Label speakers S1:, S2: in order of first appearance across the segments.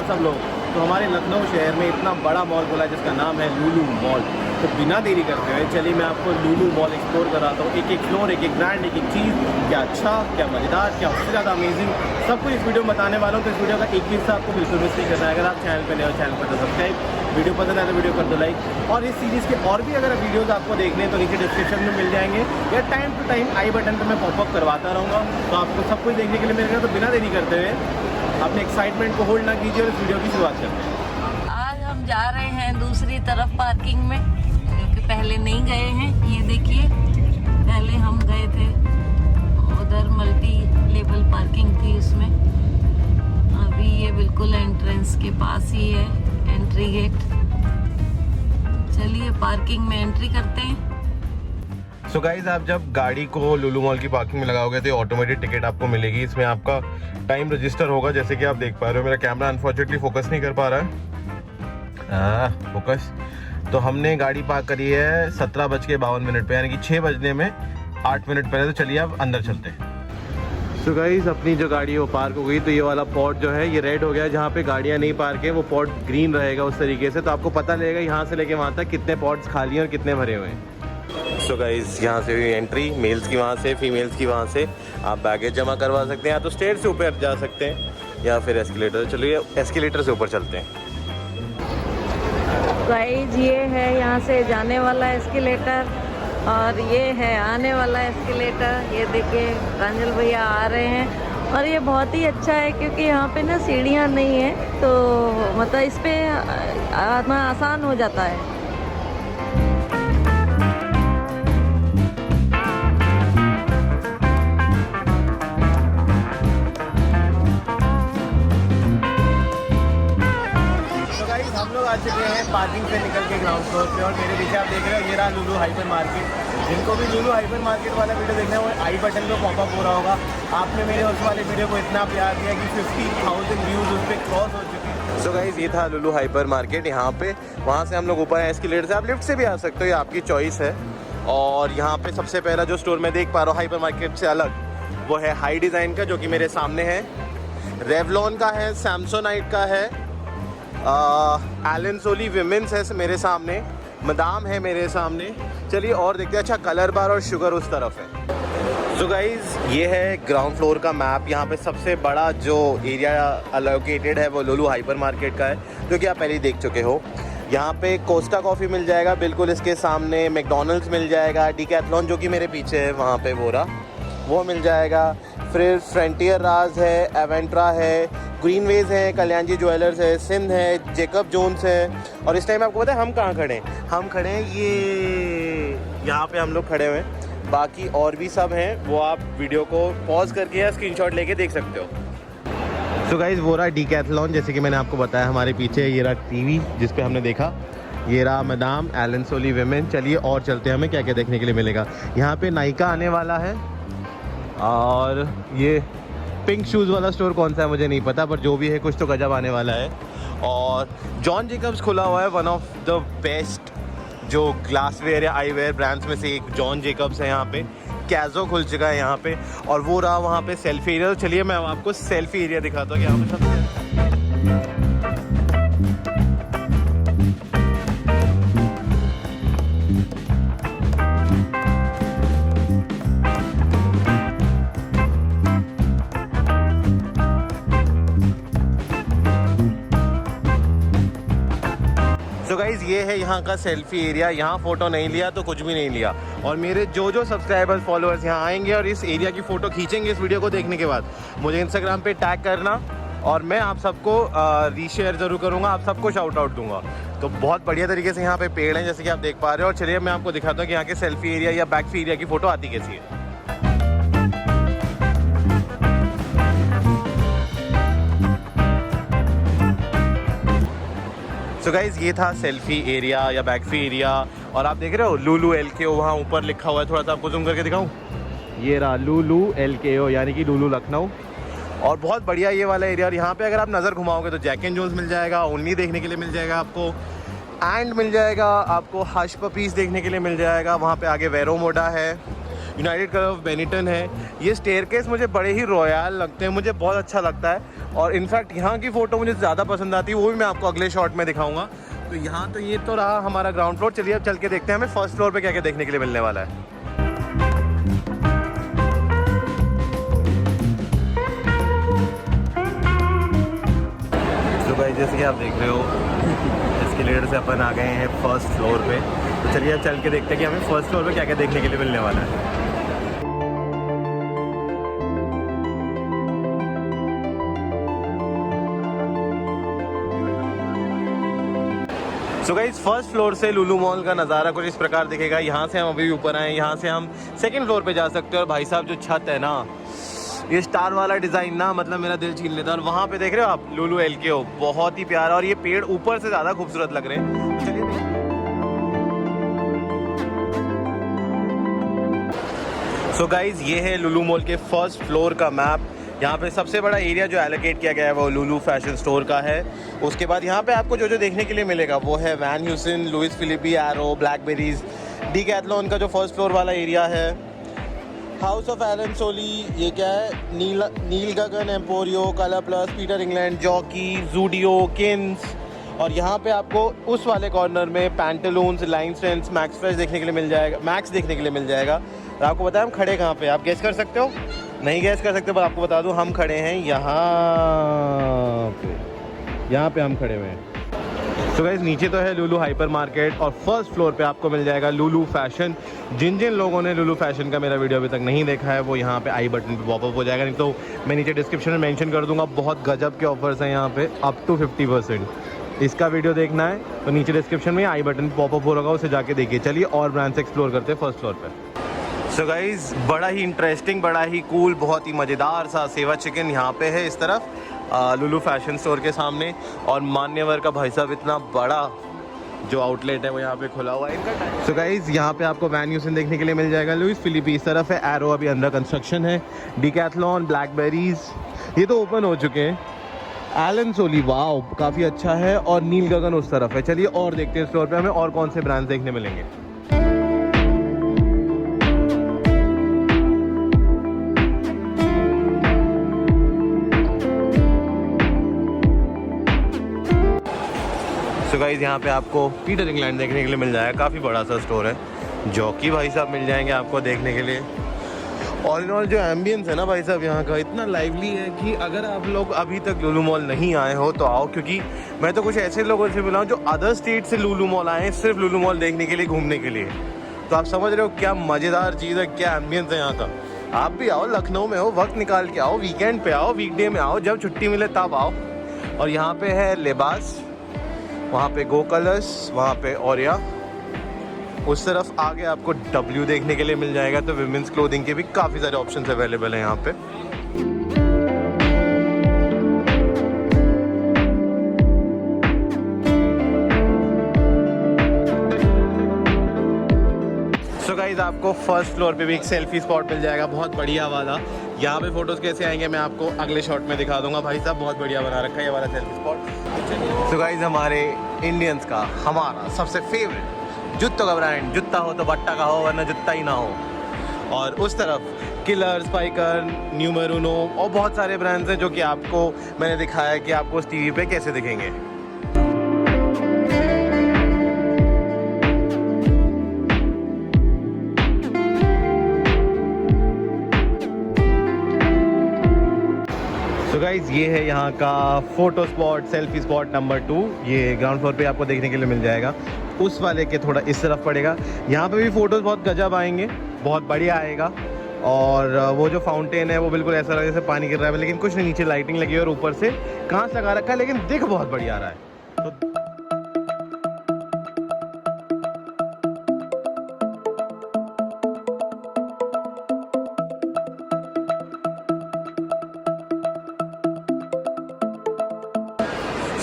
S1: सब लोग। तो हमारे लखनऊ शहर में इतना बड़ा मॉल खुला है जिसका नाम है लुलु मॉल। तो बिना देरी करते हुए चलिए मैं आपको लुलु मॉल एक्सप्लोर कराता हूँ, एक एक फ्लोर, एक एक ब्रांड, एक एक चीज़, क्या अच्छा, क्या मज़ेदार, क्या उससे ज़्यादा अमेजिंग, सब कुछ इस वीडियो में बताने वाला हूँ। तो इस वीडियो का एक भी हिस्सा आपको बिल्कुल मिस नहीं करना है। अगर आप चैनल पर नए हो, चैनल पर तो सब्सक्राइब, वीडियो पसंद आए तो वीडियो कर दो लाइक। और इस सीरीज़ के और भी अगर वीडियोज़ आपको देखने हैं तो नीचे डिस्क्रिप्शन में मिल जाएंगे, या time to time I button पर मैं पॉपअप करवाता रहूँगा। तो आपको सब कुछ देखने के लिए मिलेगा। तो बिना देरी करते हुए अपने एक्साइटमेंट को होल्ड ना कीजिए और इस वीडियो की शुरुआत करते हैं।
S2: आज हम जा रहे हैं दूसरी तरफ पार्किंग में, क्योंकि पहले नहीं गए हैं। ये देखिए, पहले हम गए थे उधर मल्टी लेवल पार्किंग थी उसमें। अभी ये बिल्कुल एंट्रेंस के पास ही है एंट्री गेट। चलिए पार्किंग में एंट्री करते हैं।
S1: सो गाइज, आप जब गाड़ी को लुलु मॉल की पार्किंग में लगाओगे तो ऑटोमेटिक टिकट आपको मिलेगी। इसमें आपका टाइम रजिस्टर होगा, जैसे कि आप देख पा रहे हो। मेरा कैमरा अनफॉर्चुनेटली फोकस नहीं कर पा रहा है। फोकस। तो हमने गाड़ी पार्क करी है 17:52 पे, यानी कि 6 बजने में 8 मिनट पहले। तो चलिए अब अंदर चलते हैं। सो गाइज, अपनी जो गाड़ी है वो पार्क हो गई। तो ये वाला पॉट जो है ये रेड हो गया, जहाँ पे गाड़ियाँ नहीं पार्क है वो पॉट ग्रीन रहेगा उस तरीके से। तो आपको पता लगेगा यहाँ से लेके वहाँ तक कितने पॉट्स खाली हैं और कितने भरे हुए हैं। सो गाइस, यहाँ से भी एंट्री, मेल्स की वहाँ से, फीमेल्स की वहाँ से। आप बैगेज जमा करवा सकते हैं, या तो स्टेयर से ऊपर जा सकते हैं या फिर एस्केलेटर। चलिए एस्केलेटर से ऊपर चलते हैं।
S2: गाइस, ये है यहाँ से जाने वाला एस्केलेटर और ये है आने वाला एस्केलेटर। ये देखिए प्रांजल भैया आ रहे हैं और ये बहुत ही अच्छा है क्योंकि यहाँ पे ना सीढ़ियाँ नहीं है, तो मतलब इस पे आना आसान हो जाता है।
S1: आ चुके हैं पार्किंग से निकल के ग्राउंड फ्लोर पे, और मेरे पीछे आप देख रहे हो ये रहा लुलु हाइपर मार्केट। जिनको भी लुलु हाइपर मार्केट वाला वीडियो देखना है वो आई बटन पे पॉपअप हो रहा होगा। आपने मेरे उस वाले वीडियो को इतना प्यार दिया कि 50,000 व्यूज उस पर क्रॉस हो चुके हैं। सो गाइस, ये था लुलु हाइपर मार्केट। यहाँ पे वहाँ से हम लोग ऊपर एस्केलेटर से, आप लिफ्ट से भी आ सकते हो, ये आपकी चॉइस है। और यहाँ पे सबसे पहला जो स्टोर मैं देख पा रहा हूँ हाइपर मार्केट से अलग, वो है हाई डिज़ाइन का, जो कि मेरे सामने है। रेवलॉन का है, सैमसोनाइट का है, एलन सोली विमेंस है मेरे सामने, मदाम है मेरे सामने। चलिए और देखते हैं। अच्छा, कलर बार और शुगर उस तरफ है। सो गाइज, ये है ग्राउंड फ्लोर का मैप। यहाँ पे सबसे बड़ा जो एरिया अलोकेटेड है वो लुलु हाइपर मार्केट का है, जो कि आप पहले ही देख चुके हो। यहाँ पे कोस्टा कॉफ़ी मिल जाएगा बिल्कुल इसके सामने, मैकडॉनल्ड्स मिल जाएगा, डीकैथलॉन जो कि मेरे पीछे है वहाँ पे वो मिल जाएगा। फिर फ्रंटियर राज है, एवेंट्रा है, ग्रीनवेज है, कल्याण जी ज्वेलर्स है, सिंध है, जेकब जोन्स है। और इस टाइम आपको पता है हम कहाँ खड़े हैं? हम खड़े हैं ये यहाँ पे हम लोग खड़े हुए हैं। बाकी और भी सब हैं, वो आप वीडियो को पॉज करके या स्क्रीनशॉट लेके देख सकते हो। सो गाइस, वो रहा डीकैथलॉन, जैसे कि मैंने आपको बताया हमारे पीछे। ये रहा टीवी जिस पे हमने देखा, ये रहा मदाम, एलन सोली विमेन। चलिए और चलते हैं, हमें क्या क्या देखने के लिए मिलेगा। यहाँ पे नाइका आने वाला है, और ये पिंक शूज़ वाला स्टोर कौन सा है मुझे नहीं पता, पर जो भी है कुछ तो गजब आने वाला है। और जॉन जेकब्स खुला हुआ है, वन ऑफ द बेस्ट जो ग्लासवेयर या आईवेयर ब्रांड्स में से एक जॉन जेकब्स है यहाँ पे। कैज़ो खुल चुका है यहाँ पे, और वो रहा वहाँ पे सेल्फी एरिया। चलिए मैं आपको सेल्फी एरिया दिखाता हूँ कि यहाँ पे तो गाइज, ये है यहाँ का सेल्फी एरिया। यहाँ फ़ोटो नहीं लिया तो कुछ भी नहीं लिया। और मेरे जो सब्सक्राइबर्स फॉलोअर्स यहाँ आएंगे और इस एरिया की फ़ोटो खींचेंगे इस वीडियो को देखने के बाद, मुझे इंस्टाग्राम पे टैग करना और मैं आप सबको रीशेयर ज़रूर करूँगा, आप सबको शाउट आउट दूंगा। तो बहुत बढ़िया तरीके से यहाँ पे पेड़ हैं जैसे कि आप देख पा रहे हो। और चलिए मैं आपको दिखाता हूँ कि यहाँ के सेल्फी एरिया या बैक एरिया की फ़ोटो आती कैसी है। सो गाइज, ये था सेल्फी एरिया या बैकफी एरिया। और आप देख रहे हो लुलु LKO वहाँ ऊपर लिखा हुआ है, थोड़ा सा आपको जूम करके दिखाऊं। ये रहा लुलु LKO, यानी कि लुलु लखनऊ। और बहुत बढ़िया ये वाला एरिया। और यहाँ पे अगर आप नज़र घुमाओगे तो जैक एंड जोन्स मिल जाएगा, ओनली देखने के लिए मिल जाएगा आपको, एंड मिल जाएगा आपको, हश पपीस देखने के लिए मिल जाएगा। वहाँ पे आगे वेरो मोडा है, यूनाइटेड कर्व बेनिटन है। ये स्टेयरकेस मुझे बड़े ही रॉयल लगते हैं, मुझे बहुत अच्छा लगता है। और इनफैक्ट यहाँ की फ़ोटो मुझे ज़्यादा पसंद आती है, वो भी मैं आपको अगले शॉट में दिखाऊंगा। तो यहाँ तो ये तो रहा हमारा ग्राउंड फ्लोर। चलिए अब चल के देखते हैं हमें फर्स्ट फ्लोर पे क्या क्या देखने के लिए मिलने वाला है। तो भाई जैसे कि आप देख रहे हो एस्केलेटर से अपन आ गए हैं फर्स्ट फ्लोर पे। तो चलिए अब चल के देखते हैं कि हमें फर्स्ट फ्लोर पे क्या क्या देखने के लिए मिलने वाला है। सो गाइस फर्स्ट फ्लोर से लुलु मॉल का नज़ारा कुछ इस प्रकार दिखेगा। यहाँ से हम अभी ऊपर आए, यहाँ से हम सेकंड फ्लोर पे जा सकते हैं। और भाई साहब जो छत है ना, ये स्टार वाला डिज़ाइन ना मतलब मेरा दिल छीन लेता है। और वहाँ पे देख रहे हो आप लुलु LKO, बहुत ही प्यारा। और ये पेड़ ऊपर से ज़्यादा खूबसूरत लग रहे हैं। चलिए सो गाइज ये है लुलु मॉल के फर्स्ट फ्लोर का मैप। यहाँ पे सबसे बड़ा एरिया जो एलोकेट किया गया है वो लुलु फैशन स्टोर का है। उसके बाद यहाँ पे आपको जो जो देखने के लिए मिलेगा वो है Van Heusen, Louis Philippe, Arrow, Blackberrys, Decathlon का जो फर्स्ट फ्लोर वाला एरिया है, हाउस ऑफ एलन सोली, ये क्या है, Neel Gagan, Emporio, Color Plus, Peter England, Jockey, Zudio, किन्स। और यहाँ पे आपको उस वाले कॉर्नर में पैंटलून्स, लाइन स्ट्रेंथ्स, मैक्स फ्रेश देखने के लिए मिल जाएगा, मैक्स देखने के लिए मिल जाएगा। और आपको बताया हम खड़े कहाँ पे, आप गेस कर सकते हो? नहीं गेस कर सकते, पर आपको बता दूं हम खड़े हैं यहाँ पे हम खड़े हुए हैं। तो गाइस नीचे तो है लुलु हाइपर मार्केट और फर्स्ट फ्लोर पे आपको मिल जाएगा लुलु फैशन। जिन जिन लोगों ने लुलु फैशन का मेरा वीडियो अभी तक नहीं देखा है वो यहाँ पे आई बटन पे पॉपअप हो जाएगा, नहीं तो मैं नीचे डिस्क्रिप्शन में मेंशन कर दूंगा। बहुत गजब के ऑफर्स हैं यहाँ पे, अप टू 50%। इसका वीडियो देखना है तो नीचे डिस्क्रिप्शन में आई बटन पॉपअप हो रहा होगा, उसे जाके देखिए। चलिए और ब्रांड्स एक्सप्लोर करते हैं फर्स्ट फ्लोर पे। सो गाइज बड़ा ही इंटरेस्टिंग, बड़ा ही कूल, बहुत ही मज़ेदार सा सेवा चिकन यहाँ पे है इस तरफ लुलु फैशन स्टोर के सामने। और मान्यवर का भाई साहब इतना बड़ा जो आउटलेट है वो यहाँ पे खुला हुआ है इनका। सो गाइज यहाँ पे आपको वैन ह्यूसन देखने के लिए मिल जाएगा, लुइस फिलिपी इस तरफ है, एरो अभी अंडर कंस्ट्रक्शन है, डीकैथलॉन, ब्लैकबेरीज ये तो ओपन हो चुके हैं, एलन सोली वाओ काफ़ी अच्छा है, और नील गगन उस तरफ है। चलिए और देखते हैं स्टोर पे हमें और कौन से ब्रांड्स देखने मिलेंगे। तो गाइस यहाँ पे आपको पीटर इंग्लैंड देखने के लिए मिल जाएगा, काफ़ी बड़ा सा स्टोर है। जॉकी भाई साहब मिल जाएंगे आपको देखने के लिए। ऑल इन ऑल जो एम्बियंस है ना भाई साहब यहाँ का इतना लाइवली है कि अगर आप लोग अभी तक लुलु मॉल नहीं आए हो तो आओ, क्योंकि मैं तो कुछ ऐसे लोगों से मिला हूँ जो अदर स्टेट से लुलु मॉल आए हैं सिर्फ लुलु मॉल देखने के लिए, घूमने के लिए। तो आप समझ रहे हो क्या मज़ेदार चीज़ है, क्या एम्बियंस है यहाँ का। आप भी आओ, लखनऊ में हो, वक्त निकाल के आओ, वीकेंड पे आओ, वीकडे में आओ, जब छुट्टी मिले तब आओ। और यहाँ पे है लिबास, वहाँ पे गो कलर्स, वहाँ पे औरिया, उस तरफ आगे आपको W देखने के लिए मिल जाएगा। तो विमेंस क्लोथिंग के भी काफ़ी सारे ऑप्शंस अवेलेबल हैं यहाँ पे। सो गाइस आपको फर्स्ट फ्लोर पे भी एक सेल्फी स्पॉट मिल जाएगा, बहुत बढ़िया वाला। यहाँ पे फोटोज़ कैसे आएंगे मैं आपको अगले शॉट में दिखा दूंगा। भाई साहब बहुत बढ़िया बना रखा है ये वाला सेल्फी स्पॉट। सो गाइस हमारे इंडियंस का हमारा सबसे फेवरेट जूतों का ब्रांड, जूता हो तो बट्टा का हो वरना जूता ही ना हो। और उस तरफ किलर, स्पाइकर, न्यूमेरो नो और बहुत सारे ब्रांड्स हैं जो कि आपको मैंने दिखाया कि आपको उस टीवी पे कैसे दिखेंगे। तो गाइज ये है यहाँ का photo spot, selfie spot number 2। ये ग्राउंड फ्लोर पे आपको देखने के लिए मिल जाएगा, उस वाले के थोड़ा इस तरफ पड़ेगा। यहाँ पे भी फ़ोटोज़ बहुत गजब आएंगे, बहुत बढ़िया आएगा। और वो जो फाउंटेन है वो बिल्कुल ऐसा लगे जैसे पानी गिर रहा है, लेकिन कुछ नहीं, नीचे लाइटिंग लगी है और ऊपर से कांच लगा रखा है, लेकिन दिख बहुत बढ़िया आ रहा है।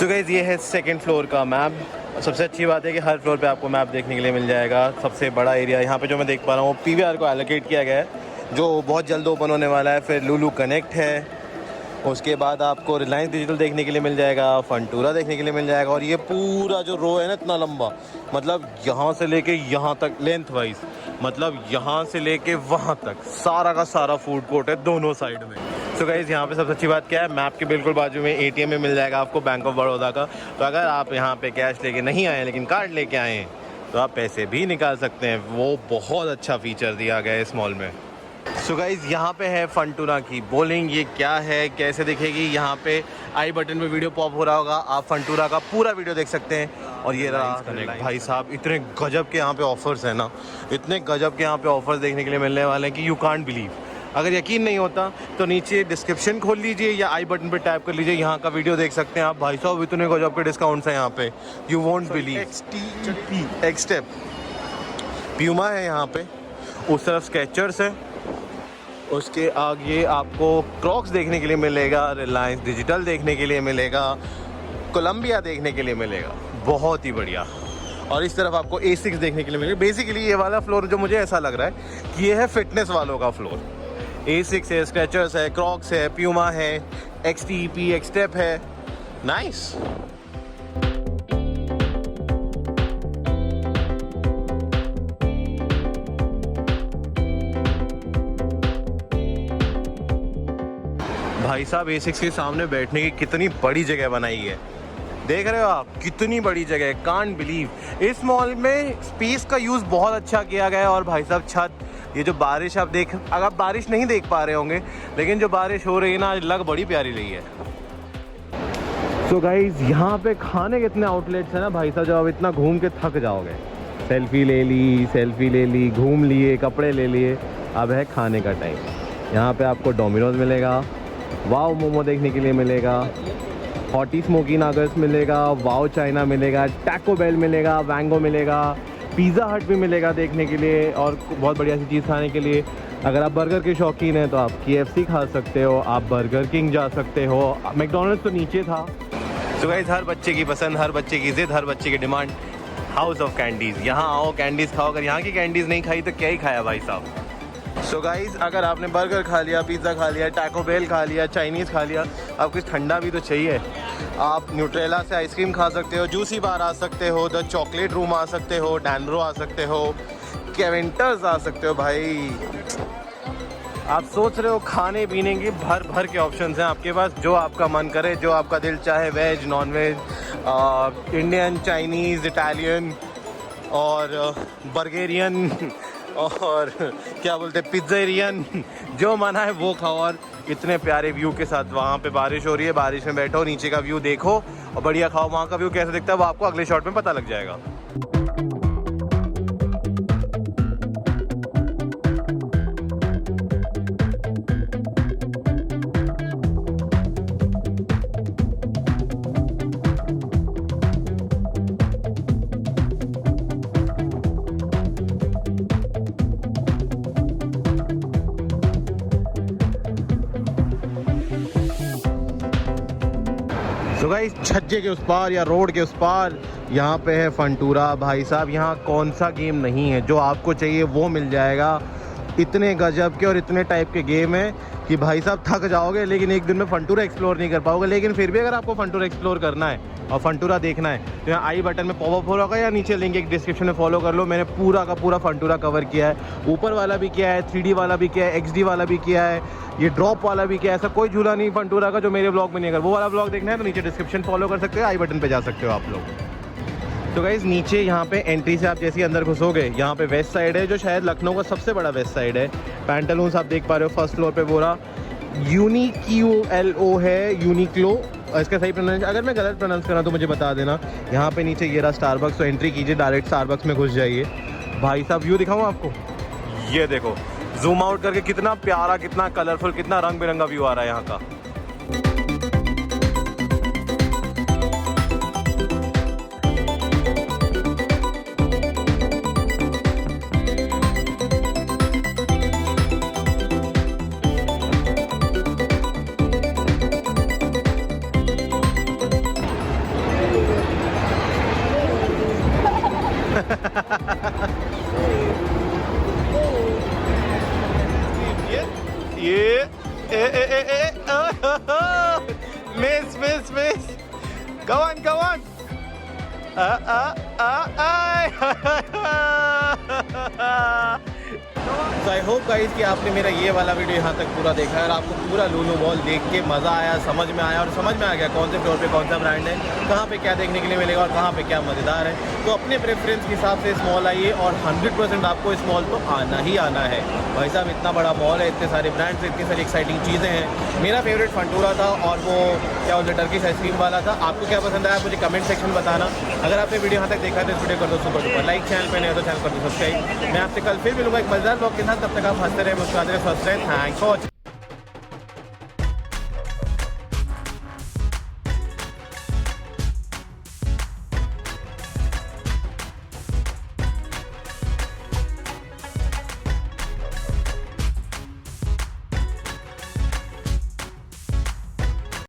S1: तो गाइस ये है सेकंड फ्लोर का मैप। सबसे अच्छी बात है कि हर फ्लोर पे आपको मैप देखने के लिए मिल जाएगा। सबसे बड़ा एरिया यहाँ पे जो मैं देख पा रहा हूँ PVR को एलोकेट किया गया है, जो बहुत जल्द ओपन होने वाला है। फिर लुलु कनेक्ट है, उसके बाद आपको रिलायंस डिजिटल देखने के लिए मिल जाएगा, फंटूरा देखने के लिए मिल जाएगा। और ये पूरा जो रो है ना इतना लंबा, मतलब यहाँ से लेके यहाँ तक लेंथ वाइज, मतलब यहाँ से लेके वहाँ तक सारा का सारा फूड कोर्ट है दोनों साइड में। तो गाइस यहाँ पे सबसे अच्छी बात क्या है, मैप के बिल्कुल बाजू में ATM में मिल जाएगा आपको बैंक ऑफ बड़ौदा का। तो अगर आप यहाँ पे कैश लेके नहीं आए लेकिन कार्ड लेके आए हैं तो आप पैसे भी निकाल सकते हैं। वो बहुत अच्छा फीचर दिया गया है इस मॉल में। सो गाइस यहाँ पे है फंटूरा की बोलिंग। ये क्या है, कैसे दिखेगी, यहाँ पे आई बटन पे वीडियो पॉप हो रहा होगा, आप फंटूरा का पूरा वीडियो देख सकते हैं। और ये रहा भाई साहब, इतने गजब के यहाँ पे ऑफर्स हैं ना, इतने गजब के यहाँ पे ऑफर्स देखने के लिए मिलने वाले हैं कि यू कांट बिलीव। अगर यकीन नहीं होता तो नीचे डिस्क्रिप्शन खोल लीजिए या आई बटन पे टैप कर लीजिए, यहाँ का वीडियो देख सकते हैं आप। भाई साहब इतने गजब के डिस्काउंट्स हैं यहाँ पे, यू वोंट बिलीव। एक्सटेप प्यूमा है यहाँ पे, उस तरफ स्केचर्स है, उसके आगे आपको क्रॉक्स देखने के लिए मिलेगा, रिलायंस डिजिटल देखने के लिए मिलेगा, कोलंबिया देखने के लिए मिलेगा, बहुत ही बढ़िया। और इस तरफ आपको A6 देखने के लिए मिलेगा। बेसिकली ये वाला फ्लोर जो मुझे ऐसा लग रहा है कि ये है फिटनेस वालों का फ्लोर। A6 है, स्केचर्स है, क्रॉक्स है, प्यूमा है, XTP एक्सटेप है, नाइस। भाई साहब A6 के सामने बैठने की कितनी बड़ी जगह बनाई है, देख रहे हो आप, कितनी बड़ी जगह है, कांट बिलीव। इस मॉल में स्पेस का यूज़ बहुत अच्छा किया गया है। और भाई साहब छत, ये जो बारिश आप देख, अगर आप बारिश नहीं देख पा रहे होंगे लेकिन जो बारिश हो रही है ना, लग बड़ी प्यारी रही है। सो गाइज यहाँ पे खाने के इतने आउटलेट्स हैं ना भाई साहब, जब आप इतना घूम के थक जाओगे, सेल्फी ले ली, घूम लिए, कपड़े ले लिए, अब है खाने का टाइम। यहाँ पे आपको डोमिनोज मिलेगा, वाव मोमो देखने के लिए मिलेगा, हॉटी स्मोकी नागर्स मिलेगा, वाव चाइना मिलेगा, टैको बेल मिलेगा, वैंगो मिलेगा, पिज़्ज़ा हट भी मिलेगा देखने के लिए और बहुत बढ़िया सी चीज़ खाने के लिए। अगर आप बर्गर के शौकीन हैं तो आप KFC खा सकते हो, आप बर्गर किंग जा सकते हो, मैकडोनल्ड्स तो नीचे था। तो गाइस हर बच्चे की पसंद, हर बच्चे की ज़िद, हर बच्चे की डिमांड, हाउस ऑफ कैंडीज़। यहाँ आओ, कैंडीज़ खाओ। अगर यहाँ की कैंडीज़ नहीं खाई तो क्या ही खाया भाई साहब। सो गाइज अगर आपने बर्गर खा लिया, पिज़्ज़ा खा लिया, टैको बेल खा लिया, चाइनीज़ खा लिया, अब कुछ ठंडा भी तो चाहिए। आप न्यूट्रेला से आइसक्रीम खा सकते हो, जूसी बार आ सकते हो, द चॉकलेट रूम आ सकते हो, डैनरो आ सकते हो, केवेंटर्स आ सकते हो। भाई आप सोच रहे हो खाने पीने की भर भर के ऑप्शंस हैं आपके पास, जो आपका मन करे, जो आपका दिल चाहे, veg, non veg, Indian, Chinese, Italian और बर्गेरियन और क्या बोलते हैं पिज़्ज़ेरियन, जो मना है वो खाओ। और इतने प्यारे व्यू के साथ, वहाँ पे बारिश हो रही है, बारिश में बैठो, नीचे का व्यू देखो और बढ़िया खाओ। वहाँ का व्यू कैसे दिखता है वो आपको अगले शॉट में पता लग जाएगा। तो गाइस छज्जे के उस पार या रोड के उस पार यहाँ पे है फंटूरा। भाई साहब यहाँ कौन सा गेम नहीं है, जो आपको चाहिए वो मिल जाएगा। इतने गजब के और इतने टाइप के गेम है कि भाई साहब थक जाओगे लेकिन एक दिन में फंटूरा एक्सप्लोर नहीं कर पाओगे। लेकिन फिर भी अगर आपको फंटूरा एक्सप्लोर करना है और फंटूरा देखना है तो यहाँ आई बटन में पॉपअप हो रहा होगा या नीचे लिंक एक डिस्क्रिप्शन में फॉलो कर लो। मैंने पूरा का पूरा फंटूरा कवर किया है, ऊपर वाला भी किया है, 3D वाला भी किया है, XD वाला भी किया है, ये ड्रॉप वाला भी किया है। ऐसा कोई झूला नहीं फंटूरा का जो मेरे ब्लॉग में नहीं। अगर वो वाला ब्लॉग देखना है तो नीचे डिस्क्रिप्शन फॉलो कर सकते हो, आई बटन पे जा सकते हो आप लोग। तो गाइस नीचे यहाँ पे एंट्री से आप जैसे ही अंदर घुसोगे, यहाँ पे वेस्ट साइड है जो शायद लखनऊ का सबसे बड़ा वेस्ट साइड है। पैंटालून्स आप देख पा रहे हो फर्स्ट फ्लोर पे बोरा UNIQLO है, यूनिक्लो इसका सही प्रोनाउंस। अगर मैं गलत प्रोनाउंस करा तो मुझे बता देना। यहाँ पे नीचे ये रहा स्टारबक्स, तो एंट्री कीजिए, डायरेक्ट स्टारबक्स में घुस जाइए। भाई साहब व्यू दिखाऊँ आपको, ये देखो जूम आउट करके कितना प्यारा, कितना कलरफुल, कितना रंग बिरंगा व्यू आ रहा है यहाँ का। ये मिस go on तो आई होप गाइस कि आपने मेरा ये वाला वीडियो यहाँ तक पूरा देखा है और आपको पूरा लुलु मॉल देख के मज़ा आया, समझ में आया और समझ में आ गया कौन से फ्लोर पे कौन सा ब्रांड है, कहाँ पे क्या देखने के लिए मिलेगा और कहाँ पे क्या मज़ेदार है। तो अपने प्रेफरेंस के हिसाब से इस मॉल आइए और 100% आपको इस मॉल तो आना ही आना है। भाई साहब इतना बड़ा मॉल है, इतने सारे ब्रांड्स, इतनी सारी एक्साइटिंग चीज़ें हैं। मेरा फेवरेट फंटूरा था और वो क्या बोलते टर्किश आइसक्रीम वाला था। आपको क्या पसंद आया मुझे कमेंट सेक्शन बताना। अगर आपने वीडियो यहाँ तक देखा तो इस वीडियो कर दो सुपर डुपर लाइक, चैनल पे नहीं तो चैनल कर दो सब्सक्राइब। मैं आपसे कल फिर मिलूंगा एक मजेदार ब्लॉग के साथ, तब तक आप हंसते रहे, मुस्कुराते रहे, स्वस्थ रहे। Thanks for watching.